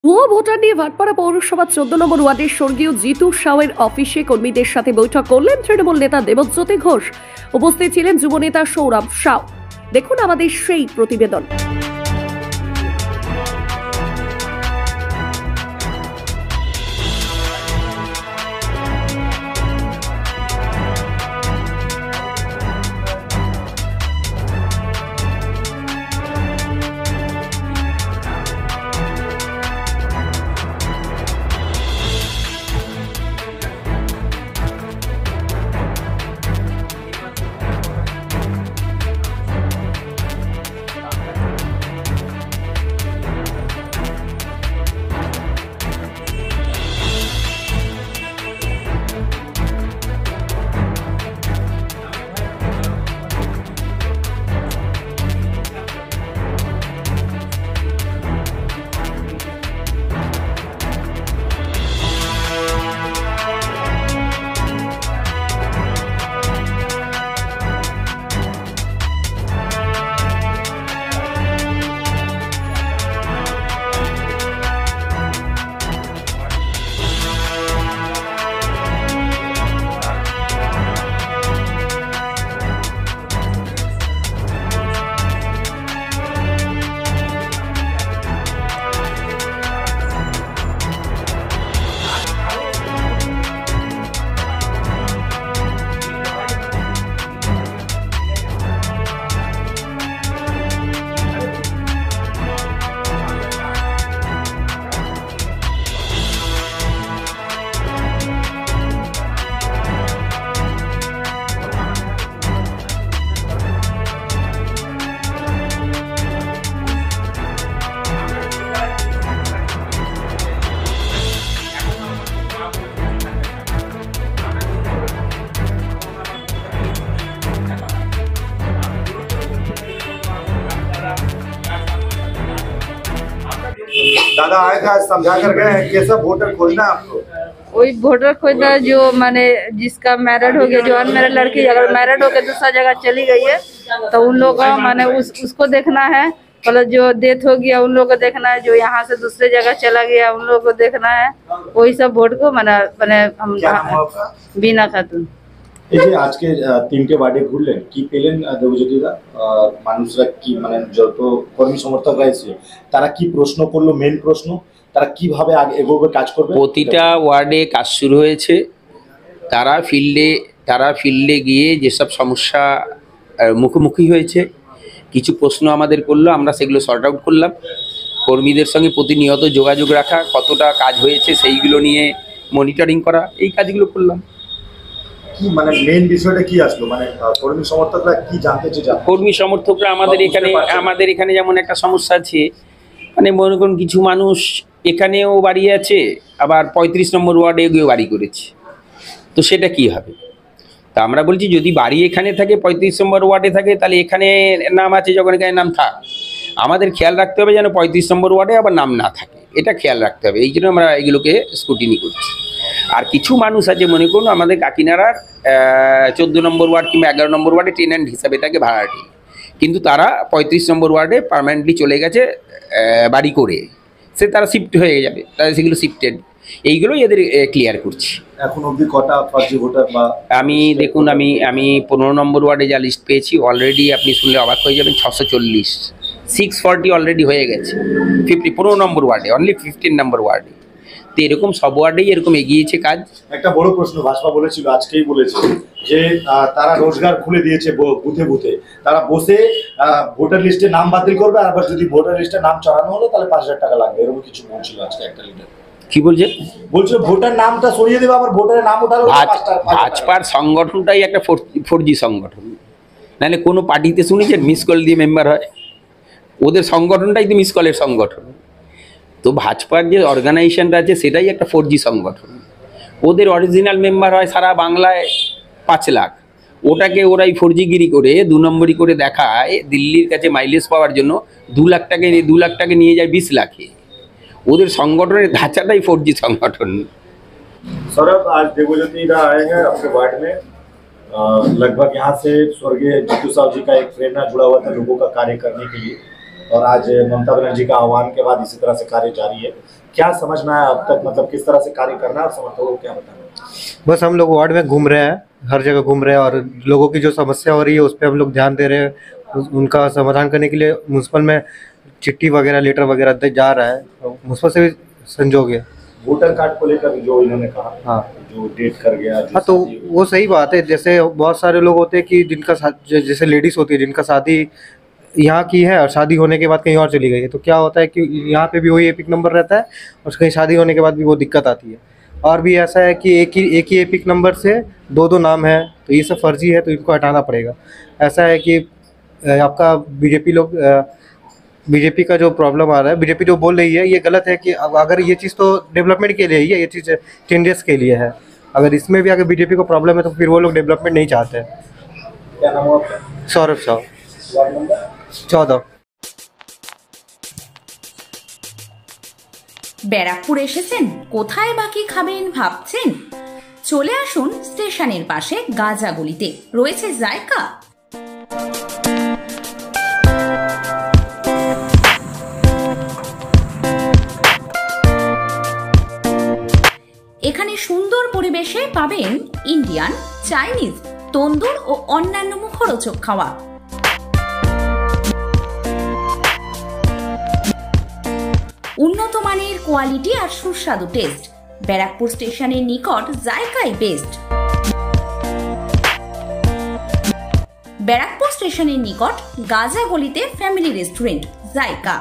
ভুয়ো ভোটার নিয়ে ভাটপাড়া পৌরসভা 14 নম্বর ওয়ার্ডের স্বর্গীয় জিতু সাউয়ের অফিসে কর্মীদের সাথে বৈঠক করলেন তৃণমূল নেতা দেবজ্যোতি ঘোষ। উপস্থিত ছিলেন যুব নেতা সৌরভ সাউ। দেখুন আমাদের সেই প্রতিবেদন। दादा आए थे आज समझा कर गए हैं कैसा वोटर खोजना है आपको? वही वोटर खोजना जो माने जिसका मैरिड हो गया, जो अनमैरिड लड़की अगर मैरिड होकर दूसरा जगह चली गई है तो उन लोगों का माने उसको देखना है। मतलब जो डेथ हो गया उन लोगों को देखना है, जो यहाँ से दूसरे जगह चला गया उन लोगों को देखना है। वही सब वोट को माने हम बीना खातून। এই যে আজকে তিনটে ওয়ার্ডে ঘুরলেন, কি পেলেন দেবজ্যোতিদা? মানুষরা কি মানে যত কর্মী সমর্থকরা এসে তারা কি প্রশ্ন করলো, মেন প্রশ্ন তারা কিভাবে আগে এগোবে কাজ করবে? প্রতিটা ওয়ার্ডে কাজ শুরু হয়েছে। তারা ফিল্ডে গিয়ে যেসব সমস্যা মুখোমুখি হয়েছে কিছু প্রশ্ন আমাদের করলো, আমরা সেগুলো সর্ট আউট করলাম। কর্মীদের সঙ্গে প্রতিনিয়ত যোগাযোগ রাখা, কতটা কাজ হয়েছে সেইগুলো নিয়ে মনিটরিং করা, এই কাজগুলো করলাম। কি মানে মেইন বিষয়টা কি আসলো, মানে কর্মী সমর্থকরা কি জানতে চায়? কর্মী সমর্থকরা আমাদের এখানে যেমন একটা সমস্যা আছে, মানে মনে করুন কিছু মানুষ এখানেও বাড়ি আছে, আবার 35 নম্বর ওয়ার্ডে গিয়ে বাড়ি করেছে, তো সেটা কি হবে? তা আমরা বলছি যদি বাড়ি এখানে থাকে, 35 নম্বর ওয়ার্ডে থাকে, তাহলে এখানে নাম আছে যখন এখানে নাম থাক। আমাদের খেয়াল রাখতে হবে যেন 35 নম্বর ওয়ার্ডে আবার নাম না থাকে, এটা খেয়াল রাখতে হবে। এই জন্য আমরা এগুলোকে স্ক্রুটিনি করছি। আর কিছু মানুষ আছে মনে করুন আমাদের কাকিনাড়ার 14 নম্বর ওয়ার্ড কিংবা 11 নম্বর ওয়ার্ডে টেন্যান্ট হিসাবে থাকে, ভাড়াটি, কিন্তু তারা 35 নম্বর ওয়ার্ডে পার্মানেন্টলি চলে গেছে বাড়ি করে, তারা শিফট হয়ে যাবে, তারা সেগুলো শিফটেড। এইগুলোই এদের ক্লিয়ার করছি। এখন অবধি কটা ফার্জি ভোটার বা দেখুন আমি 15 নম্বর ওয়ার্ডে যা লিস্ট পেয়েছি অলরেডি আপনি শুনলে অবাক হয়ে যাবেন, 640, 640 অলরেডি হয়ে গেছে। 15 নম্বর ওয়ার্ডে, অনলি 15 নম্বর ওয়ার্ডে। তো এরকম সব ওয়ার্ডেই এরকম এগিয়েছে কাজ। একটা বড় প্রশ্ন ভাজপা বলেছিল, আজকেই বলেছে যে তারা রোজগার খুলে দিয়েছে বুথে বুথে, তারা বসে ভোটার লিস্টে নাম বাতিল করবে, আর আবার যদি ভোটার লিস্টে নাম চড়ানো হলো তাহলে 5000 টাকা লাগবে, এরকম কিছু বলছিল আজকে একটা লিডার। কি বলছে? বলছিল ভোটার নামটা সরিয়ে দেবে, আবার ভোটারের নাম ওঠালো। ভাজপার সংগঠনটাই একটা 4G সংগঠন, নাহলে কোনো পার্টিতে শুনেছেন মিস কল দিয়ে মেম্বার হয়? ওদের সংগঠনটাই তো মিস কলের সংগঠন। তো ভাজপার যে অর্গানাইজেশনটা আছে সেটাই একটা 4G সংগঠন। ওদের অরিজিনাল মেম্বার হয় সারা বাংলায় 5 লাখ, ওটাকে ওরাই 4G গিরি করে 2 নম্বরই করে দেখায় দিল্লির কাছে মাইলেজ পাওয়ার জন্য। 2 লাখ টাকা নিয়ে যায় 20 লাখে। ওদের সংগঠনের ধাঁচাটাই 4G संगठन। सौरभ, आज देवज्योतिदा आए हैं आपके वार्ड में, लगभग यहाँ से स्वर्गीय जीतू साहू जी का एक प्रेरणा जुड़ा हुआ था लोगों का कार्य करने के लिए, और आज ममता बनर्जी का आह्वान के बाद इसी तरह से कार्य जारी है। क्या समझ में आया अब तक, मतलब किस तरह से कार्य करना है और समर्थकों को क्या बताना है? बस हम लोग वार्ड में घूम रहे हैं, हर जगह घूम रहे हैं और लोगों की जो समस्या हो रही है उस पर हम लोग ध्यान दे रहे हैं। उनका समाधान करने के लिए म्यूनसिपल में चिट्ठी वगैरह लेटर वगैरह जा रहा है, म्यूनसिपल से भी संजोग है। वोटर कार्ड को लेकर जो इन्होंने कहा, हाँ जो डेट कर गया, हाँ, तो वो सही बात है। जैसे बहुत सारे लोग होते हैं कि जिनका जैसे लेडीज होती है जिनका शादी यहाँ की है और शादी होने के बाद कहीं और चली गई है, तो क्या होता है कि यहाँ पे भी वही एपिक नंबर रहता है और कहीं शादी होने के बाद भी वो दिक्कत आती है। और भी ऐसा है कि एक ही एपिक नंबर से दो नाम है, तो ये सब फर्जी है, तो इनको हटाना पड़ेगा। ऐसा है कि आपका बीजेपी का जो प्रॉब्लम आ रहा है, बीजेपी जो बोल रही है ये गलत है कि अगर ये चीज़ तो डेवलपमेंट के लिए ही है, ये चीज़ चेंजेस के लिए है। अगर इसमें भी अगर बीजेपी को प्रॉब्लम है तो फिर वो लोग डेवलपमेंट नहीं चाहते। क्या नाम है आपका? Saurabh Sahu, ward number 14। ব্যারাকপুর এসেছেন, কোথায় বাকি খাবেন ভাবছেন? চলে আসুন স্টেশনের পাশে গাজাগলিতে, রয়েছে জায়গা। এখানে সুন্দর পরিবেশে পাবেন ইন্ডিয়ান, চাইনিজ, তন্দুর ও অন্যান্য মুখরোচক খাওয়া। উন্নত মানের কোয়ালিটি আর সুস্বাদু টেস্ট। ব্যারাকপুর স্টেশনের নিকট জায়গায় বেস্ট। ব্যারাকপুর স্টেশনের নিকট গাজাগলিতে ফ্যামিলি রেস্টুরেন্ট জায়গা।